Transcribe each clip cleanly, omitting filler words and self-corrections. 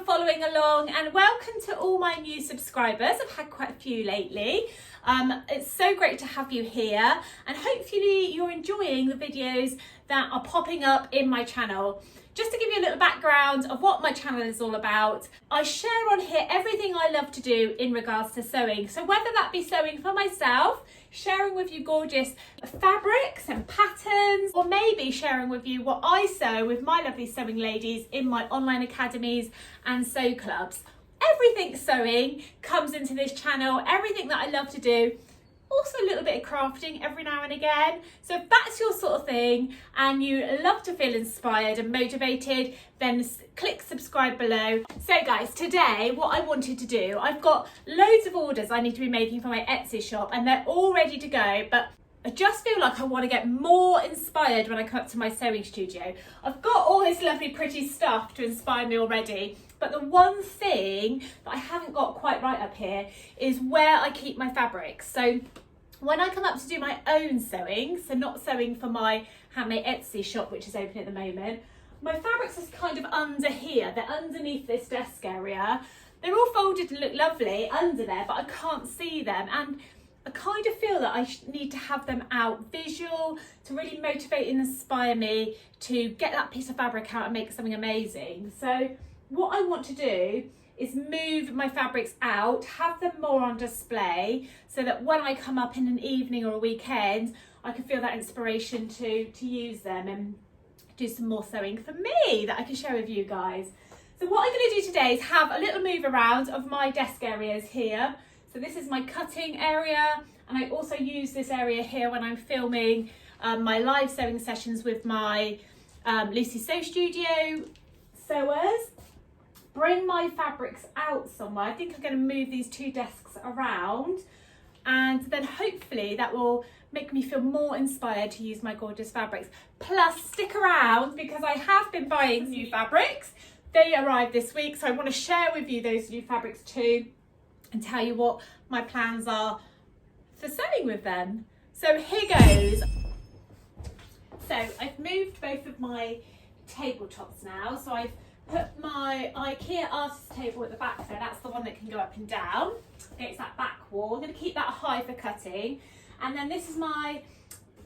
Following along, and welcome to all my new subscribers. I've had quite a few lately. It's so great to have you here, and hopefully you're enjoying the videos that are popping up in my channel. Just to give you a little background of what my channel is all about, I share on here everything I love to do in regards to sewing. So whether that be sewing for myself, sharing with you gorgeous fabrics and patterns, or maybe sharing with you what I sew with my lovely sewing ladies in my online academies and sew clubs. Everything sewing comes into this channel, everything that I love to do. Also a little bit of crafting every now and again. So if that's your sort of thing and you love to feel inspired and motivated, then click subscribe below. So guys, today what I wanted to do, I've got loads of orders I need to be making for my Etsy shop and they're all ready to go, but I just feel like I want to get more inspired when I come up to my sewing studio. I've got all this lovely pretty stuff to inspire me already, but the one thing that I haven't got quite right up here is where I keep my fabrics. So when I come up to do my own sewing, so not sewing for my handmade Etsy shop, which is open at the moment, my fabrics are kind of under here. They're underneath this desk area. They're all folded and look lovely under there, but I can't see them. And I kind of feel that I need to have them out visual to really motivate and inspire me to get that piece of fabric out and make something amazing. So what I want to do is move my fabrics out, have them more on display so that when I come up in an evening or a weekend, I can feel that inspiration to use them and do some more sewing for me that I can share with you guys. So what I'm going to do today is have a little move around of my desk areas here. So this is my cutting area, and I also use this area here when I'm filming my live sewing sessions with my Lucy Sew Studio sewers. Bring my fabrics out somewhere. I think I'm going to move these two desks around, and then hopefully that will make me feel more inspired to use my gorgeous fabrics. Plus stick around because I have been buying new fabrics. They arrived this week, so I want to share with you those new fabrics too and tell you what my plans are for sewing with them. So here goes. So I've moved both of my tabletops now. So I've put my IKEA artist table at the back there. That's the one that can go up and down against that back wall. I'm going to keep that high for cutting. And then this is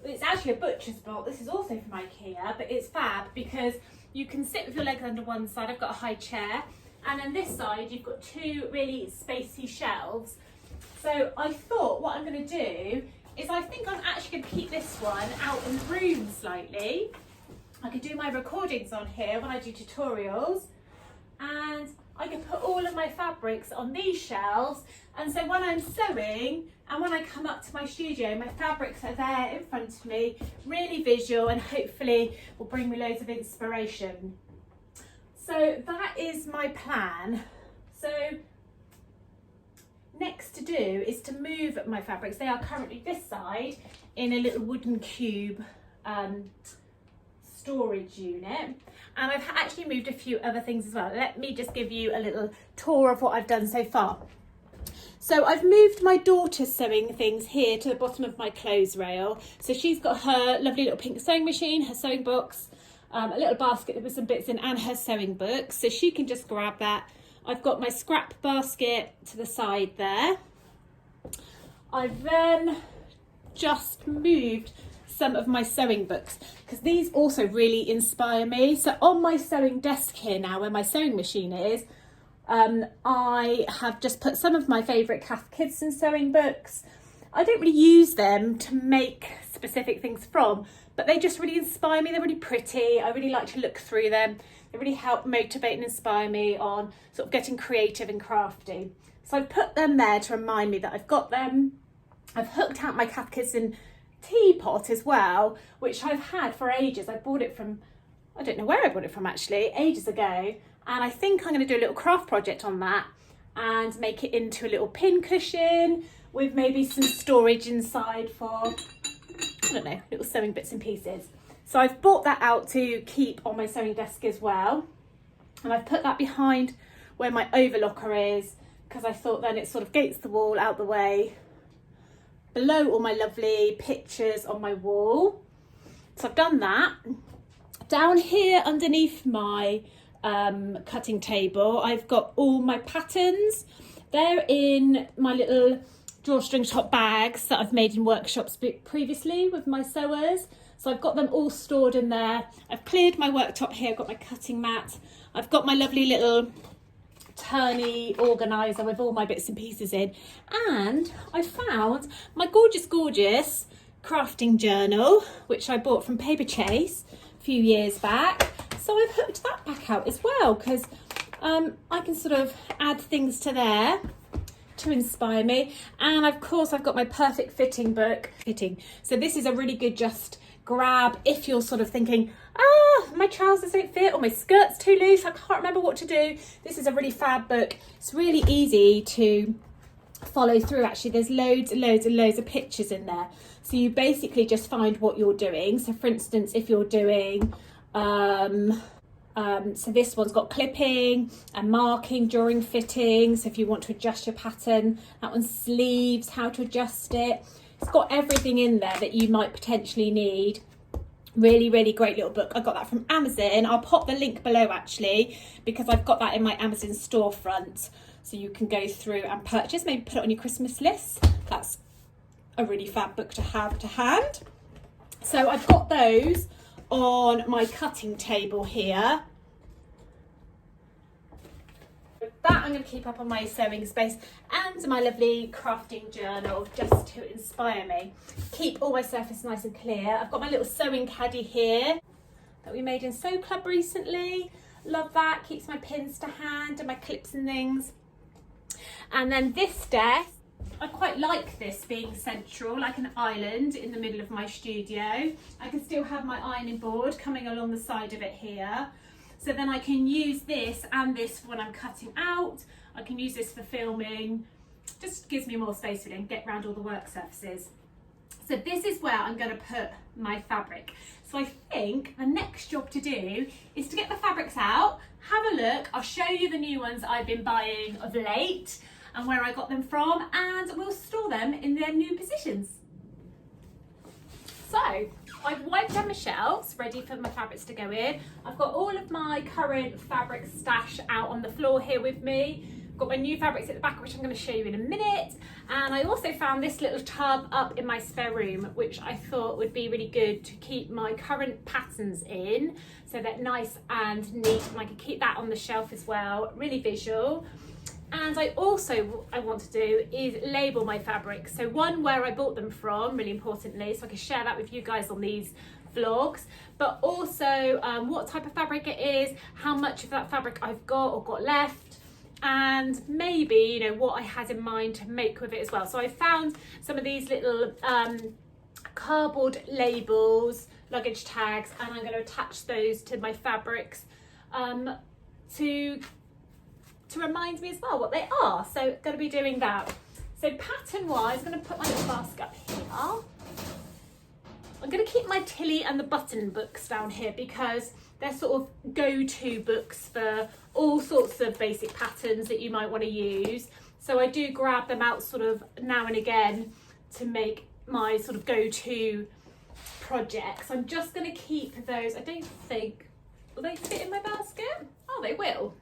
it's actually a butcher's block. This is also from IKEA, but it's fab because you can sit with your legs under one side. I've got a high chair. And then this side, you've got two really spacey shelves. So I thought what I'm going to do is I think I'm actually going to keep this one out in the room slightly. I could do my recordings on here when I do tutorials, and I can put all of my fabrics on these shelves, and so when I'm sewing and when I come up to my studio, my fabrics are there in front of me, really visual, and hopefully will bring me loads of inspiration. So that is my plan. So next to do is to move my fabrics. They are currently this side in a little wooden cube storage unit, and I've actually moved a few other things as well. Let me just give you a little tour of what I've done so far. So I've moved my daughter's sewing things here to the bottom of my clothes rail. So she's got her lovely little pink sewing machine, her sewing box, a little basket with some bits in, and her sewing books, so she can just grab that. I've got my scrap basket to the side there. I've then just moved some of my sewing books because these also really inspire me. So on my sewing desk here now, where my sewing machine is, I have just put some of my favourite Kath Kidston sewing books. I don't really use them to make specific things from, but they just really inspire me. They're really pretty. I really like to look through them. They really help motivate and inspire me on sort of getting creative and crafty. So I've put them there to remind me that I've got them. I've hooked out my Kath Kidston teapot as well, which I've had for ages. I bought it from, I don't know where I bought it from actually, ages ago. And I think I'm going to do a little craft project on that and make it into a little pin cushion with maybe some storage inside for, I don't know, little sewing bits and pieces. So I've brought that out to keep on my sewing desk as well. And I've put that behind where my overlocker is, because I thought then it's sort of against the wall, out the way, below all my lovely pictures on my wall. So I've done that. Down here underneath my cutting table, I've got all my patterns. They're in my little drawstring top bags that I've made in workshops previously with my sewers. So I've got them all stored in there. I've cleared my worktop here, I've got my cutting mat. I've got my lovely little turny organiser with all my bits and pieces in. And I found my gorgeous crafting journal, which I bought from Paper Chase a few years back. So I've hooked that back out as well, because I can sort of add things to there to inspire me. And of course I've got my perfect fitting book. So this is a really good just grab if you're sort of thinking, my trousers don't fit or my skirt's too loose, I can't remember what to do. This is a really fab book. It's really easy to follow through. Actually, there's loads and loads and loads of pictures in there. So you basically just find what you're doing. So for instance, if you're doing so this one's got clipping and marking during fitting. So if you want to adjust your pattern, that one's sleeves, how to adjust it. It's got everything in there that you might potentially need. Really, really great little book. I got that from Amazon. I'll pop the link below actually, because I've got that in my Amazon storefront. So you can go through and purchase, maybe put it on your Christmas list. That's a really fab book to have to hand. So I've got those on my cutting table here. That I'm going to keep up on my sewing space, and my lovely crafting journal just to inspire me. Keep all my surface nice and clear. I've got my little sewing caddy here that we made in Sew Club recently. Love that, keeps my pins to hand and my clips and things. And then this desk, I quite like this being central, like an island in the middle of my studio. I can still have my ironing board coming along the side of it here. So then I can use this and this when I'm cutting out. I can use this for filming. Just gives me more space to get around all the work surfaces. So this is where I'm going to put my fabric. So I think the next job to do is to get the fabrics out, have a look. I'll show you the new ones I've been buying of late and where I got them from, and we'll store them in their new positions. So I've wiped down my shelves, ready for my fabrics to go in. I've got all of my current fabric stash out on the floor here with me. I've got my new fabrics at the back, which I'm going to show you in a minute. And I also found this little tub up in my spare room, which I thought would be really good to keep my current patterns in, so they're nice and neat, and I can keep that on the shelf as well, really visual. And I want to do is label my fabrics. So one, where I bought them from, really importantly, so I can share that with you guys on these vlogs, but also what type of fabric it is, how much of that fabric I've got or got left, and maybe, you know, what I had in mind to make with it as well. So I found some of these little cardboard labels, luggage tags, and I'm going to attach those to my fabrics to remind me as well what they are. So going to be doing that. So pattern wise, I'm going to put my little basket up here. I'm going to keep my Tilly and the Button books down here, because they're sort of go-to books for all sorts of basic patterns that you might want to use. So I do grab them out sort of now and again to make my sort of go-to projects. I'm just going to keep those. I don't think, will they fit in my basket? Oh, they will.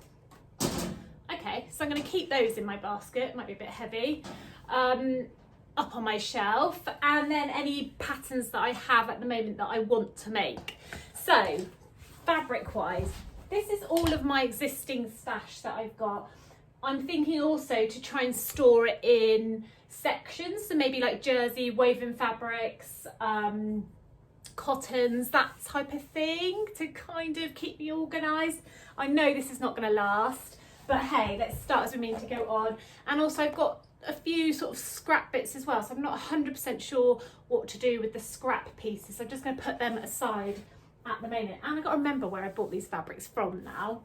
Okay, so I'm going to keep those in my basket, might be a bit heavy, up on my shelf, and then any patterns that I have at the moment that I want to make. So, fabric wise, this is all of my existing stash that I've got. I'm thinking also to try and store it in sections, so maybe like jersey, woven fabrics, cottons, that type of thing, to kind of keep me organised. I know this is not going to last, but hey, let's start as we mean to go on. And also I've got a few sort of scrap bits as well, so I'm not 100% sure what to do with the scrap pieces. So I'm just going to put them aside at the moment. And I've got to remember where I bought these fabrics from now.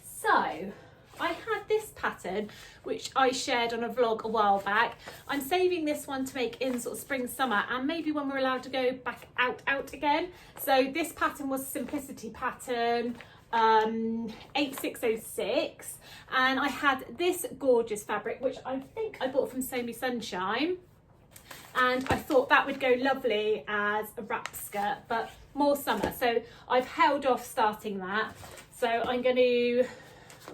So I had this pattern, which I shared on a vlog a while back. I'm saving this one to make in sort of spring, summer, and maybe when we're allowed to go back out again. So this pattern was Simplicity pattern 8606, and I had this gorgeous fabric, which I think I bought from Sew Me Sunshine, and I thought that would go lovely as a wrap skirt, but more summer. So I've held off starting that. So I'm going to,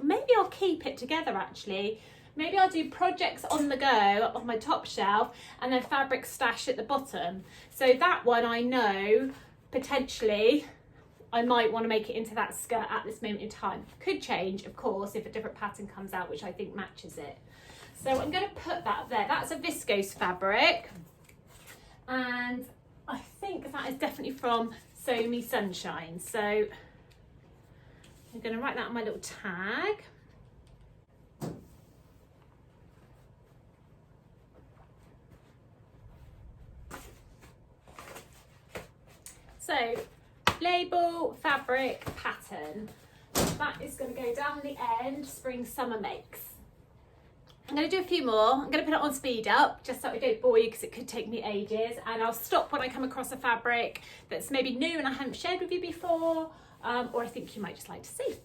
maybe I'll keep it together actually. Maybe I'll do projects on the go up on my top shelf and then fabric stash at the bottom. So that one I know potentially I might want to make it into that skirt at this moment in time. Could change, of course, if a different pattern comes out, which I think matches it. So I'm going to put that there. That's a viscose fabric. And I think that is definitely from Sew Me Sunshine. So I'm going to write that on my little tag. So label, fabric, pattern. That is going to go down the end, spring, summer makes. I'm going to do a few more. I'm going to put it on speed up just so I don't bore you because it could take me ages, and I'll stop when I come across a fabric that's maybe new and I haven't shared with you before, or I think you might just like to see.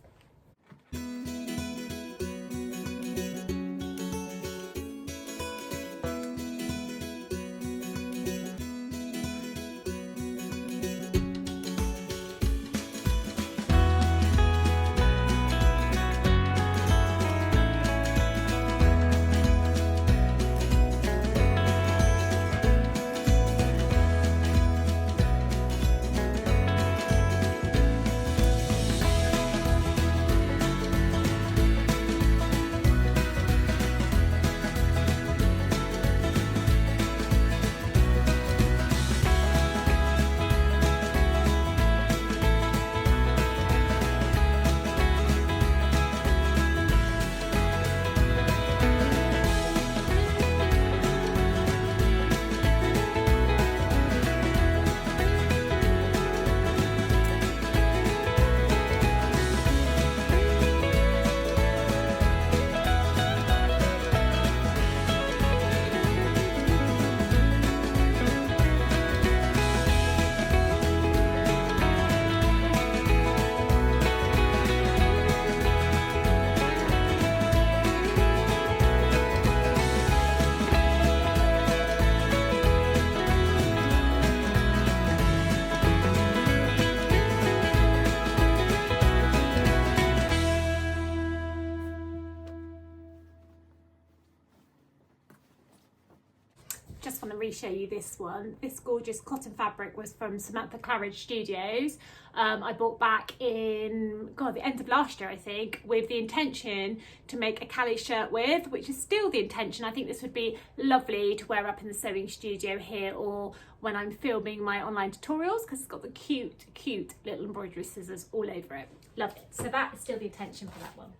Just want to re-show you this one. This gorgeous cotton fabric was from Samantha Claridge Studios. I bought back in, the end of last year, I think, with the intention to make a Calais shirt with, which is still the intention. I think this would be lovely to wear up in the sewing studio here or when I'm filming my online tutorials, because it's got the cute, cute little embroidery scissors all over it. Love it. So that is still the intention for that one.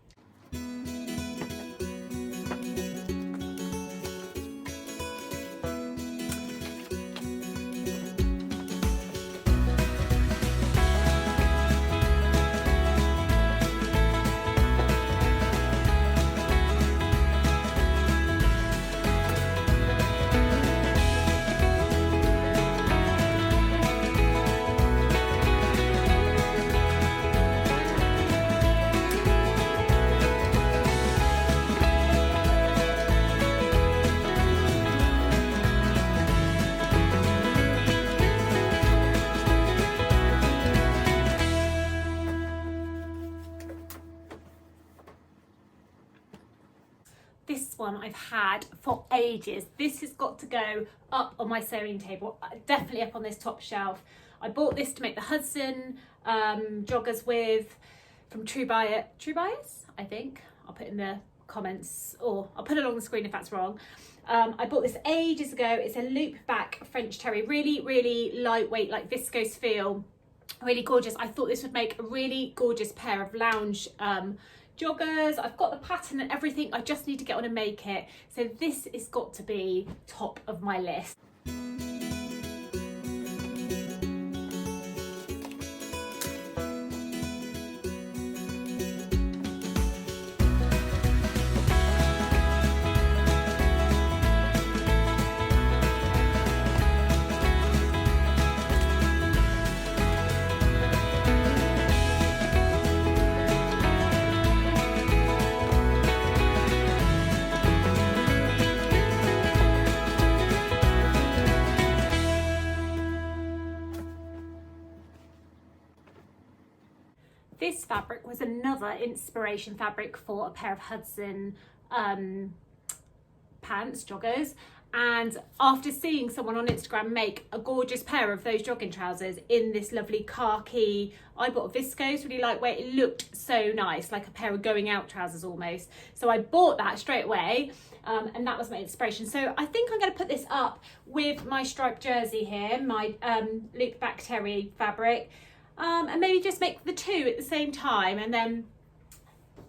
This one I've had for ages. This has got to go up on my sewing table, definitely up on this top shelf. I bought this to make the Hudson joggers with from True Bias, I think. I'll put in the comments, or I'll put it on the screen if that's wrong. I bought this ages ago. It's a loop back French terry, really, really lightweight, like viscose feel, really gorgeous. I thought this would make a really gorgeous pair of lounge joggers. I've got the pattern and everything. I just need to get on and make it. So this has got to be top of my list. This fabric was another inspiration fabric for a pair of Hudson pants, joggers. And after seeing someone on Instagram make a gorgeous pair of those jogging trousers in this lovely khaki, I bought a viscose, really lightweight. It looked so nice, like a pair of going out trousers almost. So I bought that straight away, and that was my inspiration. So I think I'm going to put this up with my striped jersey here, my loop back terry fabric, and maybe just make the two at the same time. And then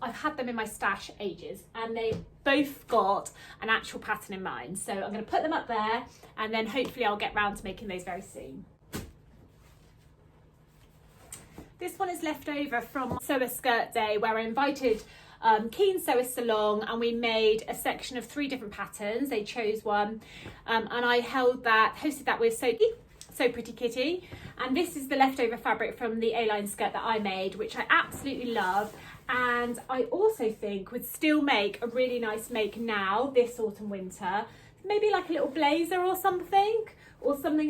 I've had them in my stash ages, and they both got an actual pattern in mind. So I'm going to put them up there, and then hopefully I'll get round to making those very soon. This one is left over from Sew a Skirt Day, where I invited keen sewists along, and we made a section of 3 different patterns. They chose one, and I hosted that with So Pretty Kitty. And this is the leftover fabric from the A-line skirt that I made, which I absolutely love. And I also think would still make a really nice make now, this autumn winter. Maybe like a little blazer or something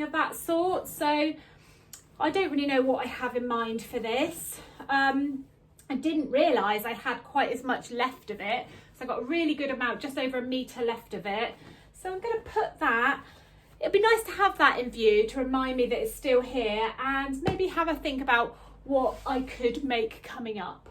of that sort. So I don't really know what I have in mind for this. I didn't realise I had quite as much left of it. So I got a really good amount, just over 1 metre left of it. So I'm going to put that. It'd be nice to have that in view to remind me that it's still here, and maybe have a think about what I could make coming up.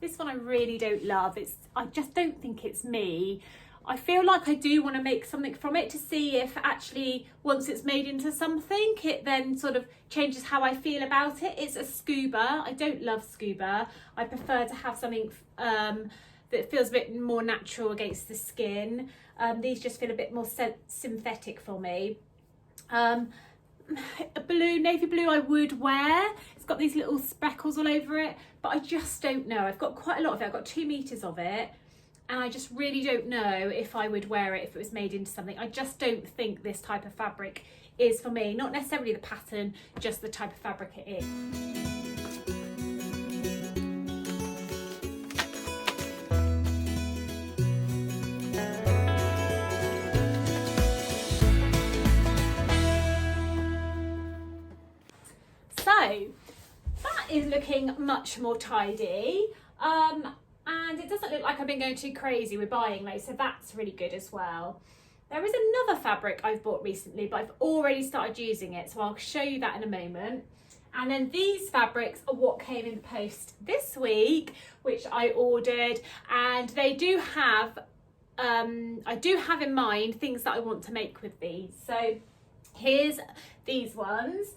This one I really don't love. I just don't think it's me. I feel like I do want to make something from it to see if actually once it's made into something, it then sort of changes how I feel about it. It's a scuba. I don't love scuba. I prefer to have something that feels a bit more natural against the skin. These just feel a bit more synthetic for me. A navy blue I would wear. It's got these little speckles all over it, but I just don't know. I've got quite a lot of it. I've got 2 meters of it, and I just really don't know if I would wear it if it was made into something. I just don't think this type of fabric is for me. Not necessarily the pattern, just the type of fabric it is. So that is looking much more tidy, and it doesn't look like I've been going too crazy with buying those, so that's really good as well. There is another fabric I've bought recently, but I've already started using it, so I'll show you that in a moment. And then these fabrics are what came in the post this week, which I ordered, and they do have I do have in mind things that I want to make with these. So here's these ones.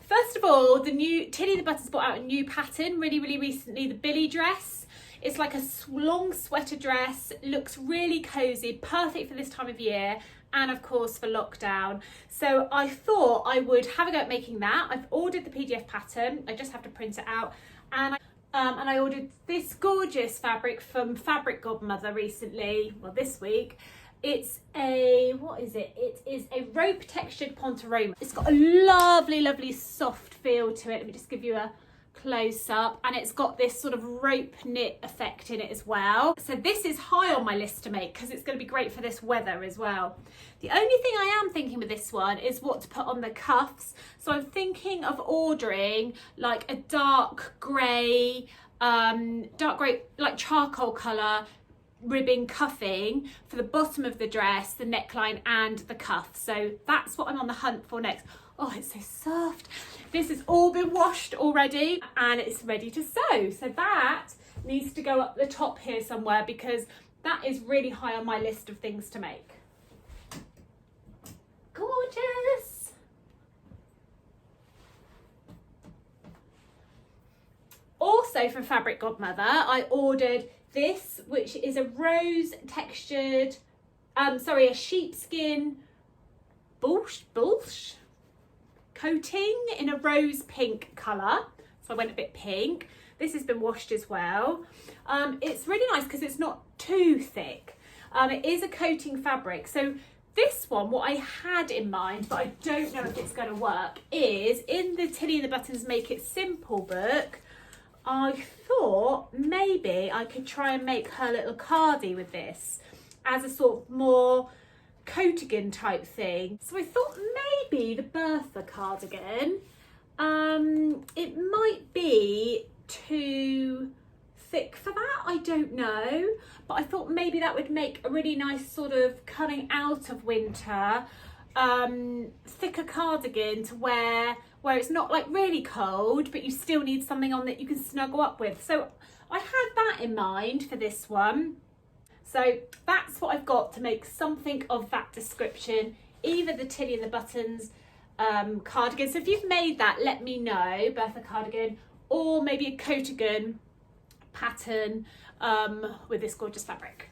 First of all, the new Tilly the Buttons brought out a new pattern really recently, the Bille Dress. It's like a long sweater dress, looks really cozy, perfect for this time of year, and of course for lockdown. So I thought I would have a go at making that. I've ordered the PDF pattern, I just have to print it out, and I ordered this gorgeous fabric from Fabric Godmother recently, well this week. It's what is it? It is a rope textured pontoroma. It's got a lovely soft feel to it. Let me just give you a close up, and it's got this sort of rope knit effect in it as well. So this is high on my list to make because it's going to be great for this weather as well. The only thing I am thinking with this one is what to put on the cuffs. So I'm thinking of ordering like a dark grey like charcoal colour ribbing cuffing for the bottom of the dress, the neckline and the cuff. So that's what I'm on the hunt for next. Oh, it's so soft. This has all been washed already and it's ready to sew. So that needs to go up the top here somewhere because that is really high on my list of things to make. Gorgeous. Also from Fabric Godmother, I ordered this, which is a rose textured, a sheepskin bulsh coating in a rose pink colour. So I went a bit pink. This has been washed as well. It's really nice because it's not too thick. It is a coating fabric. So this one, what I had in mind, but I don't know if it's going to work, is in the Tilly and the Buttons Make It Simple book, I thought maybe I could try and make her little cardie with this as a sort of more coatigan type thing. So I thought maybe the Bertha cardigan, it might be too thick for that, I don't know, but I thought maybe that would make a really nice sort of coming out of winter thicker cardigan to wear where it's not like really cold, but you still need something on that you can snuggle up with. So I had that in mind for this one. So that's what I've got to make something of that description, either the Tilly and the Buttons cardigan. So if you've made that, let me know, Bertha cardigan, or maybe a coatigan pattern with this gorgeous fabric.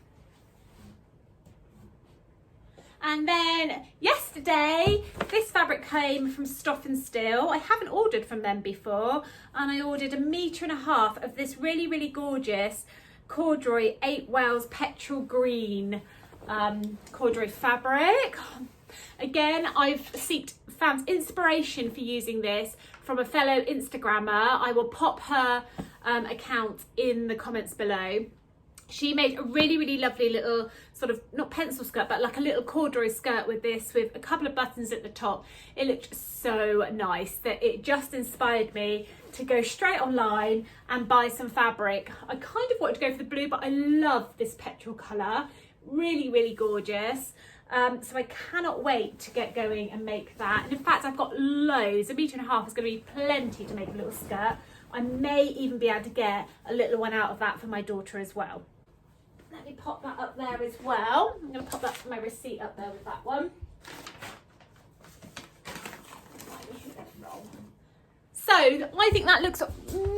And then yesterday, this fabric came from Stoff and Still. I haven't ordered from them before, and I ordered 1.5 meters of this really, really gorgeous corduroy 8 Wells petrol green corduroy fabric. Again, I've found inspiration for using this from a fellow Instagrammer. I will pop her account in the comments below. She made a really, really lovely little sort of, not pencil skirt, but like a little corduroy skirt with this, with a couple of buttons at the top. It looked so nice that it just inspired me to go straight online and buy some fabric. I kind of wanted to go for the blue, but I love this petrol colour. Really, really gorgeous. So I cannot wait to get going and make that. And in fact, I've got loads. 1.5 meters is going to be plenty to make a little skirt. I may even be able to get a little one out of that for my daughter as well. Let me pop that up there as well. I'm going to pop that my receipt up there with that one. So I think that looks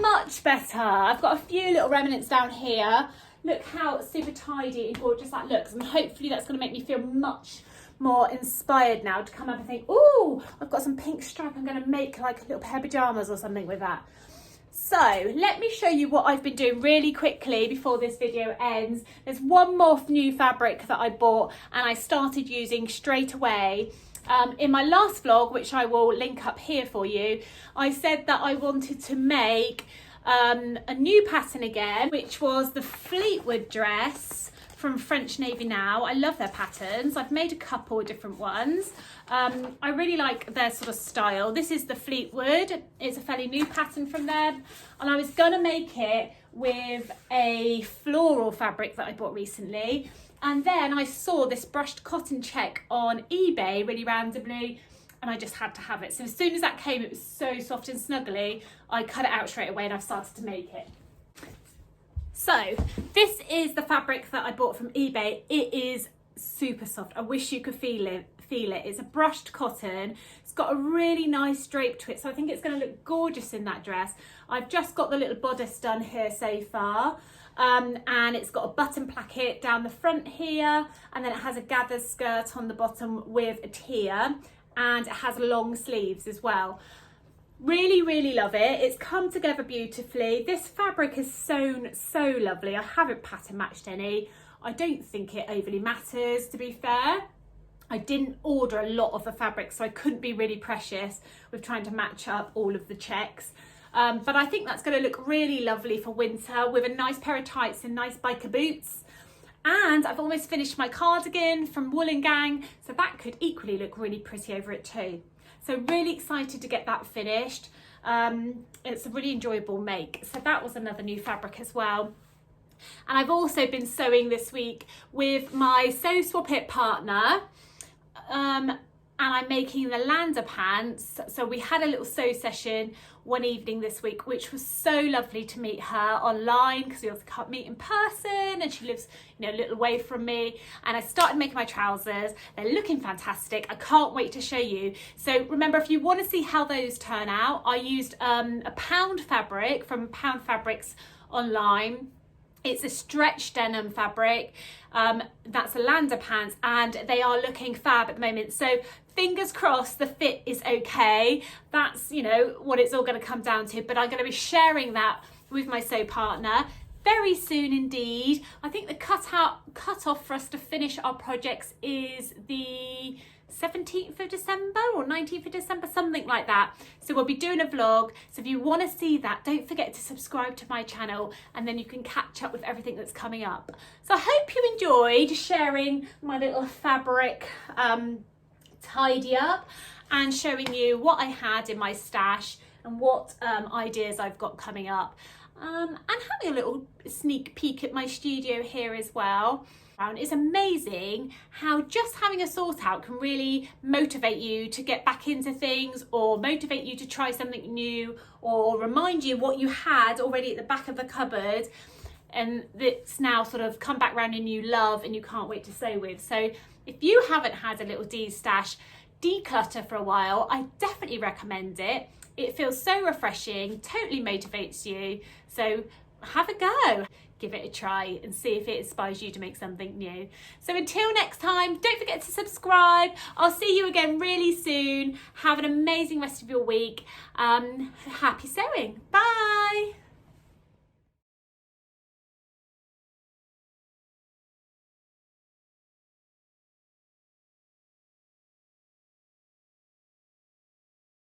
much better. I've got a few little remnants down here. Look how super tidy and gorgeous that looks, and hopefully that's going to make me feel much more inspired now to come up and think, oh, I've got some pink stripe, I'm going to make like a little pair of pyjamas or something with that. So let me show you what I've been doing really quickly before this video ends. There's one more new fabric that I bought and I started using straight away. In my last vlog, which I will link up here for you, I said that I wanted to make a new pattern again, which was the Fleetwood dress from French Navy Now. I love their patterns. I've made a couple of different ones. I really like their sort of style. This is the Fleetwood. It's a fairly new pattern from them. And I was gonna make it with a floral fabric that I bought recently. And then I saw this brushed cotton check on eBay really randomly, and I just had to have it. So as soon as that came, it was so soft and snuggly, I cut it out straight away and I've started to make it. So this is the fabric that I bought from eBay. It is super soft. I wish you could feel it. It's a brushed cotton. It's got a really nice drape to it, so I think it's going to look gorgeous in that dress. I've just got the little bodice done here so far, and it's got a button placket down the front here, and then it has a gathered skirt on the bottom with a tier, and it has long sleeves as well. Really, really love it. It's come together beautifully. This fabric is sewn so lovely. I haven't pattern matched any. I don't think it overly matters, to be fair. I didn't order a lot of the fabric, so I couldn't be really precious with trying to match up all of the checks. But I think that's going to look really lovely for winter with a nice pair of tights and nice biker boots. And I've almost finished my cardigan from Wool & Gang, so that could equally look really pretty over it too. So really excited to get that finished. It's a really enjoyable make. So that was another new fabric as well. And I've also been sewing this week with my Sew Swap It partner. And I'm making the Lander pants. So we had a little sew session one evening this week, which was so lovely to meet her online because we also can't meet in person, and she lives, a little way from me. And I started making my trousers. They're looking fantastic. I can't wait to show you. So remember, if you want to see how those turn out, I used a pound fabric from Pound Fabrics online. It's a stretch denim fabric. That's a Lander pants, and they are looking fab at the moment. So fingers crossed the fit is okay. That's, what it's all going to come down to. But I'm going to be sharing that with my sew partner very soon indeed. I think the cut off for us to finish our projects is the 17th of December or 19th of December, something like that. So we'll be doing a vlog. So if you want to see that, don't forget to subscribe to my channel, and then you can catch up with everything that's coming up. So I hope you enjoyed sharing my little fabric tidy up and showing you what I had in my stash and what ideas I've got coming up. And having a little sneak peek at my studio here as well. It's amazing how just having a sort out can really motivate you to get back into things, or motivate you to try something new, or remind you what you had already at the back of the cupboard and that's now sort of come back round and you love and you can't wait to sew with. So if you haven't had a little stash declutter for a while, I definitely recommend it. It feels so refreshing, totally motivates you. So have a go, give it a try and see if it inspires you to make something new. So until next time, don't forget to subscribe. I'll see you again really soon. Have an amazing rest of your week. Happy sewing. Bye.